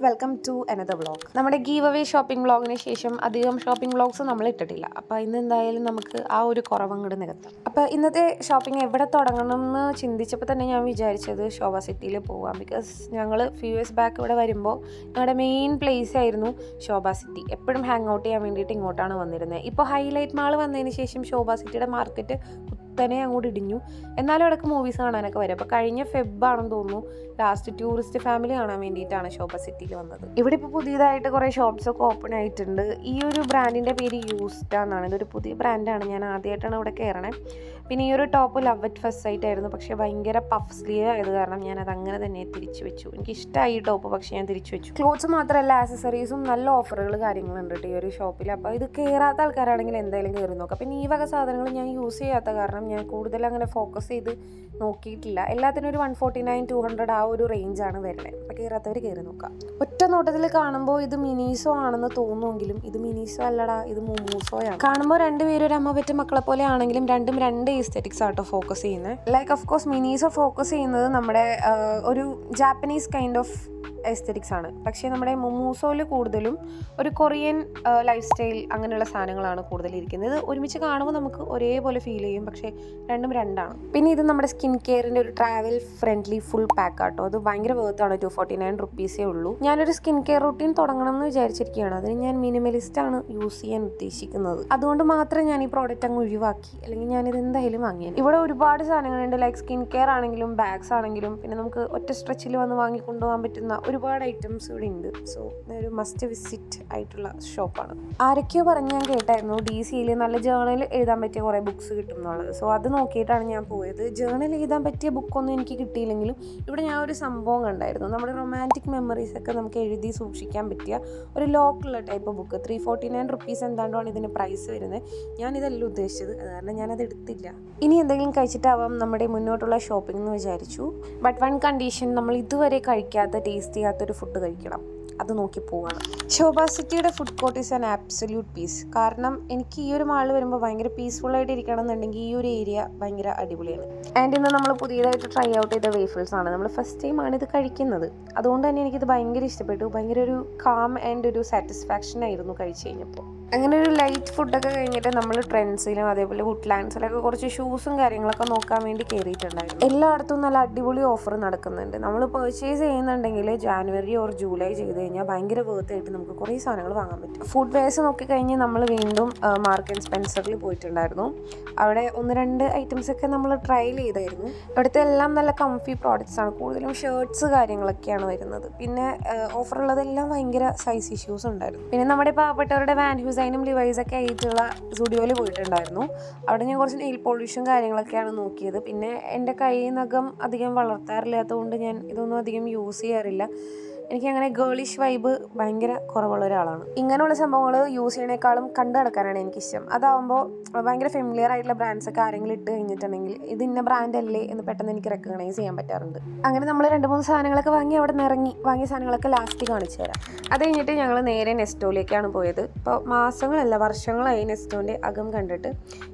Welcome to another vlog. നമ്മുടെ giveaway shopping വ്ളോഗിന് ശേഷം അധികം ഷോപ്പിംഗ് വ്ളോഗ്സ് നമ്മൾ ഇട്ടിട്ടില്ല. അപ്പോൾ ഇന്ന് എന്തായാലും നമുക്ക് ആ ഒരു കുറവങ്ങോട്ട് നികത്താം. അപ്പോൾ ഇന്നത്തെ ഷോപ്പിംഗ് എവിടെ തുടങ്ങണം എന്ന് ചിന്തിച്ചപ്പോൾ തന്നെ ഞാൻ വിചാരിച്ചത് ശോഭ സിറ്റിയിൽ പോവാം. ബിക്കോസ് ഞങ്ങൾ ഫ്യൂ ഇയേഴ്സ് ബാക്ക് ഇവിടെ വരുമ്പോൾ ഞങ്ങളുടെ മെയിൻ പ്ലേസ് ആയിരുന്നു ശോഭ സിറ്റി. എപ്പോഴും ഹാങ് ഔട്ട് ചെയ്യാൻ വേണ്ടിയിട്ട് ഇങ്ങോട്ടാണ് വന്നിരുന്നത്. ഇപ്പോൾ ഹൈലൈറ്റ് മാൾ വന്നതിന് ശേഷം ശോഭ സിറ്റിയുടെ മാർക്കറ്റ് തന്നെ അങ്ങോട്ട് ഇടിഞ്ഞു. എന്നാലും ഇടയ്ക്ക് മൂവീസ് കാണാനൊക്കെ വരും. അപ്പോൾ കഴിഞ്ഞ ഫെബ്ബാണെന്ന് തോന്നുന്നു ലാസ്റ്റ് ടൂറിസ്റ്റ് ഫാമിലി കാണാൻ വേണ്ടിയിട്ടാണ് ശോഭ സിറ്റിയിൽ വന്നത്. ഇവിടെ ഇപ്പോൾ പുതിയതായിട്ട് കുറേ ഷോപ്സൊക്കെ ഓപ്പൺ ആയിട്ടുണ്ട്. ഈ ഒരു ബ്രാൻഡിൻ്റെ പേര് യൂസ്ഡ എന്നാണ്. ഇതൊരു പുതിയ ബ്രാൻഡാണ്. ഞാൻ ആദ്യമായിട്ടാണ് ഇവിടെ കയറണേ. പിന്നെ ഈ ഒരു top love at first sight ആയിരുന്നു. പക്ഷേ ഭയങ്കര പഫ് സ്ലീവ് ആയത് കാരണം ഞാനത് അങ്ങനെ തന്നെ തിരിച്ചു വെച്ചു. എനിക്ക് ഇഷ്ടമായി ഈ ടോപ്പ്, പക്ഷേ ഞാൻ തിരിച്ചു വെച്ചു. ക്ലോത്ത്സ് മാത്രമല്ല ആക്സസറീസും നല്ല ഓഫറുകൾ കാര്യങ്ങളുണ്ട് കേട്ടോ ഈ ഒരു ഷോപ്പിൽ. അപ്പോൾ ഇത് കയറാത്ത ആൾക്കാരാണെങ്കിൽ എന്തായാലും കയറി നോക്കാം. പിന്നെ ഈ വക സാധനങ്ങൾ ഞാൻ യൂസ് ചെയ്യാത്ത കാരണം ഞാൻ കൂടുതൽ അങ്ങനെ ഫോക്കസ് ചെയ്ത് നോക്കിയിട്ടില്ല. എല്ലാത്തിനും ഒരു 149, 200 ആ ഒരു റേഞ്ചാണ് വരുന്നത്. അപ്പോൾ കയറാത്തവർ കയറി നോക്കാം. ഒറ്റ നോട്ടത്തിൽ കാണുമ്പോൾ ഇത് മിനീസോ ആണെന്ന് തോന്നുമെങ്കിലും ഇത് മിനീസോ അല്ലടാ, ഇത് മൊമൂസോയാണ്. കാണുമ്പോൾ രണ്ടുപേരും ഒരു അമ്മ പറ്റ മക്കളെ പോലെ ആണെങ്കിലും രണ്ടും രണ്ട് എസ്തെറ്റിക്സ് ആട്ടോ ഫോക്കസ് ചെയ്യുന്നത്. ലൈക്ക് ഓഫ് കോഴ്സ് മിനീസോ ഫോക്കസ് ചെയ്യുന്നത് നമ്മുടെ ഒരു ജാപ്പനീസ് കൈൻഡ് ഓഫ് എസ്തെറ്റിക്സ് ആണ്. പക്ഷേ നമ്മുടെ മൊമൂസോയിൽ കൂടുതലും ഒരു കൊറിയൻ ലൈഫ് സ്റ്റൈൽ അങ്ങനെയുള്ള സാധനങ്ങളാണ് കൂടുതൽ ഇരിക്കുന്നത്. ഇത് ഒരുമിച്ച് കാണുമ്പോൾ നമുക്ക് ഒരേപോലെ ഫീൽ ചെയ്യും, പക്ഷേ രണ്ടും രണ്ടാണ്. പിന്നെ ഇത് നമ്മുടെ സ്കിൻ കെയറിൻ്റെ ഒരു ട്രാവൽ ഫ്രണ്ട്ലി ഫുൾ പാക്ക് ആട്ടോ. അത് ഭയങ്കര വേർത്താണ്. 249 റുപ്പീസേ ഉള്ളൂ. ഞാനൊരു സ്കിൻ കെയർ റൂട്ടീൻ തുടങ്ങണം എന്ന് വിചാരിച്ചിരിക്കുകയാണ്. അതിന് ഞാൻ മിനിമലിസ്റ്റ് ആണ് യൂസ് ചെയ്യാൻ ഉദ്ദേശിക്കുന്നത്. അതുകൊണ്ട് മാത്രം ഞാൻ ഈ പ്രോഡക്റ്റ് അങ്ങ് ഒഴിവാക്കി, അല്ലെങ്കിൽ ഞാനിത് എന്തായാലും വാങ്ങിയത്. ഇവിടെ ഒരുപാട് സാധനങ്ങളുണ്ട്. ലൈക്ക് സ്കിൻ കെയർ ആണെങ്കിലും ബാഗ്സ് ആണെങ്കിലും പിന്നെ നമുക്ക് ഒറ്റ സ്ട്രെച്ചിൽ വന്ന് വാങ്ങിക്കൊണ്ടുപോകാൻ പറ്റുന്ന ഒരുപാട് ഐറ്റംസ് ഇവിടെ ഉണ്ട്. സോ ഒരു മസ്റ്റ് വിസിറ്റ് ആയിട്ടുള്ള ഷോപ്പാണ്. ആരൊക്കെയോ പറഞ്ഞ് ഞാൻ കേട്ടായിരുന്നു DC-യിൽ നല്ല ജേർണൽ എഴുതാൻ പറ്റിയ കുറേ ബുക്സ് കിട്ടും എന്നുള്ളത്. സോ അത് നോക്കിയിട്ടാണ് ഞാൻ പോയത്. ജേർണൽ എഴുതാൻ പറ്റിയ ബുക്കൊന്നും എനിക്ക് കിട്ടിയില്ലെങ്കിലും ഇവിടെ ഞാൻ ഒരു സംഭവം കണ്ടായിരുന്നു. നമ്മുടെ റൊമാൻറ്റിക് മെമ്മറീസ് ഒക്കെ നമുക്ക് എഴുതി സൂക്ഷിക്കാൻ പറ്റിയ ഒരു ലോക്കുള്ള ടൈപ്പ് ബുക്ക്. 349 റുപ്പീസ് എന്താണ്ടാണ് ഇതിന് പ്രൈസ് വരുന്നത്. ഞാനിതല്ല ഉദ്ദേശിച്ചത്, അത് കാരണം ഞാനത് എടുത്തില്ല. ഇനി എന്തെങ്കിലും കഴിച്ചിട്ടാവാം നമ്മുടെ മുന്നോട്ടുള്ള ഷോപ്പിംഗ് എന്ന് വിചാരിച്ചു. ബട്ട് വൺ കണ്ടീഷൻ, നമ്മൾ ഇതുവരെ കഴിക്കാത്ത ടേസ്റ്റ് ചെയ്യാത്തൊരു ഫുഡ് കഴിക്കണം. അത് നോക്കി പോവാണ്. ശോഭ സിറ്റിയുടെ food court is an absolute peace. കാരണം എനിക്ക് ഈ ഒരു മാളിൽ വരുമ്പോൾ ഭയങ്കര പീസ്ഫുള്ളായിട്ട് ഇരിക്കണം എന്നുണ്ടെങ്കിൽ ഈ ഒരു ഏരിയ ഭയങ്കര അടിപൊളിയാണ്. ആൻഡ് ഇന്ന് നമ്മൾ പുതിയതായിട്ട് ട്രൈ ഔട്ട് ചെയ്ത വേഫിൾസ് ആണ്. നമ്മൾ ഫസ്റ്റ് ടൈം ആണ് ഇത് കഴിക്കുന്നത്. അതുകൊണ്ട് തന്നെ എനിക്കിത് ഭയങ്കര ഇഷ്ടപ്പെട്ടു. ഭയങ്കര ഒരു കാം ആൻഡ് ഒരു സാറ്റിസ്ഫാക്ഷൻ ആയിരുന്നു കഴിച്ച് കഴിഞ്ഞപ്പോൾ. അങ്ങനെ ഒരു ലൈറ്റ് ഫുഡൊക്കെ കഴിഞ്ഞിട്ട് നമ്മൾ ട്രെൻഡ്സിലും അതേപോലെ വുഡ്ലാൻഡ്സിലൊക്കെ കുറച്ച് ഷൂസും കാര്യങ്ങളൊക്കെ നോക്കാൻ വേണ്ടി കയറിയിട്ടുണ്ടായിരുന്നു. എല്ലായിടത്തും നല്ല അടിപൊളി ഓഫർ നടക്കുന്നുണ്ട്. നമ്മൾ പർച്ചേസ് ചെയ്യുന്നുണ്ടെങ്കിൽ ജാനുവരി ഓർ ജൂലൈ ചെയ്ത് കഴിഞ്ഞാൽ ഭയങ്കര വേർത്തായിട്ട് നമുക്ക് കുറേ സാധനങ്ങൾ വാങ്ങാൻ പറ്റും. ഫുഡ് വെയർസ് നോക്കിക്കഴിഞ്ഞ് നമ്മൾ വീണ്ടും മാർക്ക് ആൻഡ് സ്പെൻസറിൽ പോയിട്ടുണ്ടായിരുന്നു. അവിടെ 1-2 ഐറ്റംസൊക്കെ നമ്മൾ ട്രയൽ ചെയ്തായിരുന്നു. ഇവിടുത്തെ എല്ലാം നല്ല കംഫി പ്രോഡക്റ്റ്സ് ആണ്. കൂടുതലും ഷർട്ട്സ് കാര്യങ്ങളൊക്കെയാണ് വരുന്നത്. പിന്നെ ഓഫറുള്ളതെല്ലാം ഭയങ്കര സൈസ് ഇഷ്യൂസ് ഉണ്ടായിരുന്നു. പിന്നെ നമ്മുടെ പാവപ്പെട്ടവരുടെ വാൻ ഹ്യൂസൈനും ലിവൈസൊക്കെ ആയിട്ടുള്ള സ്റ്റുഡിയോയിൽ പോയിട്ടുണ്ടായിരുന്നു. അവിടെ ഞാൻ കുറച്ച് നെയിൽ പോളിഷും കാര്യങ്ങളൊക്കെയാണ് നോക്കിയത്. പിന്നെ എൻ്റെ കൈ നഖം അധികം വളർത്താറില്ലാത്തതുകൊണ്ട് ഞാൻ ഇതൊന്നും അധികം യൂസ് ചെയ്യാറില്ല. എനിക്കങ്ങനെ ഗേളിഷ് വൈബ് ഭയങ്കര കുറവുള്ള ഒരാളാണ്. ഇങ്ങനെയുള്ള സംഭവങ്ങൾ യൂസ് ചെയ്യണേക്കാളും കണ്ടു നടക്കാനാണ് എനിക്കിഷ്ടം. അതാവുമ്പോൾ ഭയങ്കര ഫെമിലിയർ ആയിട്ടുള്ള ബ്രാൻഡ്സൊക്കെ ആരെങ്കിലും ഇട്ട് കഴിഞ്ഞിട്ടുണ്ടെങ്കിൽ ഇത് ഇന്ന ബ്രാൻഡ് അല്ലേ എന്ന് പെട്ടെന്ന് എനിക്ക് റെക്കഗ്നൈസ് ചെയ്യാൻ പറ്റാറുണ്ട്. അങ്ങനെ നമ്മൾ 2-3 സാധനങ്ങളൊക്കെ വാങ്ങി അവിടെ നിന്ന് ഇറങ്ങി. വാങ്ങിയ സാധനങ്ങളൊക്കെ ലാസ്റ്റ് കാണിച്ചു തരാം. അത് കഴിഞ്ഞിട്ട് ഞങ്ങൾ നേരെ നെസ്റ്റോയിലേക്കാണ് പോയത്. ഇപ്പോൾ മാസങ്ങളല്ല വർഷങ്ങളായി നെസ്റ്റോൻ്റെ അകം കണ്ടിട്ട്.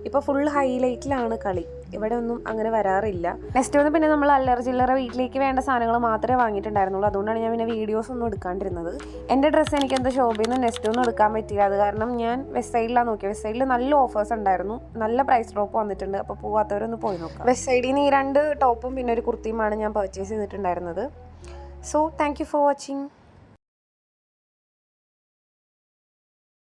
ഇപ്പോൾ ഫുൾ ഹൈലൈറ്റിലാണ് കളി. ഇവിടെ ഒന്നും അങ്ങനെ വരാറില്ല. നെസ്റ്റോന്ന് പിന്നെ നമ്മൾ അല്ലറ വീട്ടിലേക്ക് വേണ്ട സാധനങ്ങൾ മാത്രമേ വാങ്ങിയിട്ടുണ്ടായിരുന്നുള്ളൂ. അതുകൊണ്ടാണ് ഞാൻ പിന്നെ വീഡിയോസ് ഒന്നും എടുക്കാണ്ടിരുന്നത്. എൻ്റെ ഡ്രസ്സ് എനിക്ക് എന്താ ഷോപ്പിൽ നിന്ന് നെസ്റ്റോന്ന് എടുക്കാൻ പറ്റില്ല. അത് കാരണം ഞാൻ വെസ്റ്റ് സൈഡിലാണ് നോക്കിയത്. വെസ്റ്റ് സൈഡിൽ നല്ല ഓഫേഴ്സ് ഉണ്ടായിരുന്നു. നല്ല പ്രൈസ് ഡ്രോപ്പ് വന്നിട്ടുണ്ട്. അപ്പോൾ പോവാത്തവരൊന്ന് പോയി നോക്കാം. വെസ്റ്റ് സൈഡിൽ നിന്ന് ഈ 2 ടോപ്പും പിന്നെ ഒരു കുർത്തിയുമാണ് ഞാൻ പർച്ചേസ് ചെയ്തിട്ടുണ്ടായിരുന്നത്. So thank you for watching.